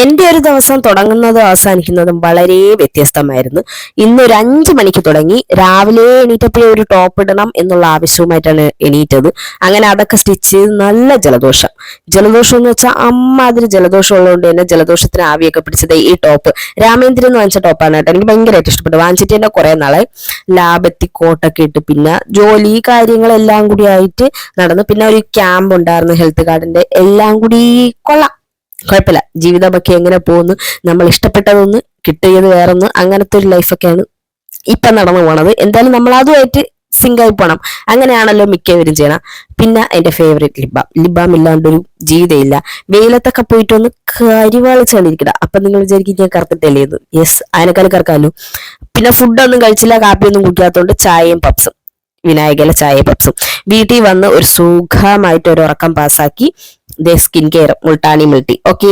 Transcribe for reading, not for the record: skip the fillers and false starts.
എൻ്റെ ഒരു ദിവസം തുടങ്ങുന്നതും അവസാനിക്കുന്നതും വളരെ വ്യത്യസ്തമായിരുന്നു. ഇന്നൊരു 5 മണിക്ക് തുടങ്ങി. രാവിലെ എണീറ്റപ്പോഴേ ഒരു ടോപ്പ് ഇടണം എന്നുള്ള ആവശ്യവുമായിട്ടാണ് എണീറ്റത്. അങ്ങനെ അതൊക്കെ സ്റ്റിച്ച് ചെയ്ത് നല്ല ജലദോഷം. ജലദോഷം എന്ന് വെച്ചാൽ അമ്മാതിരി ജലദോഷം ഉള്ളതുകൊണ്ട് തന്നെ ജലദോഷത്തിന് ആവിയൊക്കെ പിടിച്ചത് ഈ ടോപ്പ് രാമേന്ദ്രൻ എന്ന് വാങ്ങിച്ച ടോപ്പാണ് കേട്ടോ. എനിക്ക് ഭയങ്കരമായിട്ട് ഇഷ്ടപ്പെട്ടു. വാങ്ങിച്ചിട്ട് തന്നെ കുറെ നാളെ ലാഭത്തി കോട്ടൊക്കെ ഇട്ട് പിന്നെ ജോലി കാര്യങ്ങളെല്ലാം കൂടി ആയിട്ട് നടന്നു. പിന്നെ ഒരു ക്യാമ്പ് ഉണ്ടായിരുന്നു ഹെൽത്ത് കാർഡിന്റെ. എല്ലാം കൂടി കൊള്ളാം, കുഴപ്പമില്ല. ജീവിതമൊക്കെ എങ്ങനെ പോകുന്നു, നമ്മൾ ഇഷ്ടപ്പെട്ടതൊന്ന് കിട്ടിയത് വേറൊന്ന്, അങ്ങനത്തെ ഒരു ലൈഫൊക്കെയാണ് ഇപ്പൊ നടന്നു പോണത്. എന്തായാലും നമ്മൾ അതുമായിട്ട് സിങ്കായി പോണം. അങ്ങനെയാണല്ലോ മിക്കവരും ചെയ്യണം. പിന്നെ എന്റെ ഫേവറേറ്റ് ലിബാം ഇല്ലാണ്ടൊരു ജീവിതമില്ല. വെയിലത്തൊക്കെ പോയിട്ട് ഒന്ന് കരിവാളിച്ചോണ്ടിരിക്കട. അപ്പൊ നിങ്ങൾ വിചാരിക്കും ഞാൻ കറുത്തിട്ടല്ലേ എന്ന്. യെസ്, അതിനേക്കാളും കറക്കാമല്ലോ. പിന്നെ ഫുഡൊന്നും കഴിച്ചില്ല, കാപ്പിയൊന്നും കുടിക്കാത്തതുകൊണ്ട് ചായയും പപ്സും, വിനായകയിലെ ചായ പപ്സും. വീട്ടിൽ വന്ന് ഒരു സുഖമായിട്ട് ഒരു ഉറക്കം പാസ്സാക്കി. Skin care multani mitti. Okay.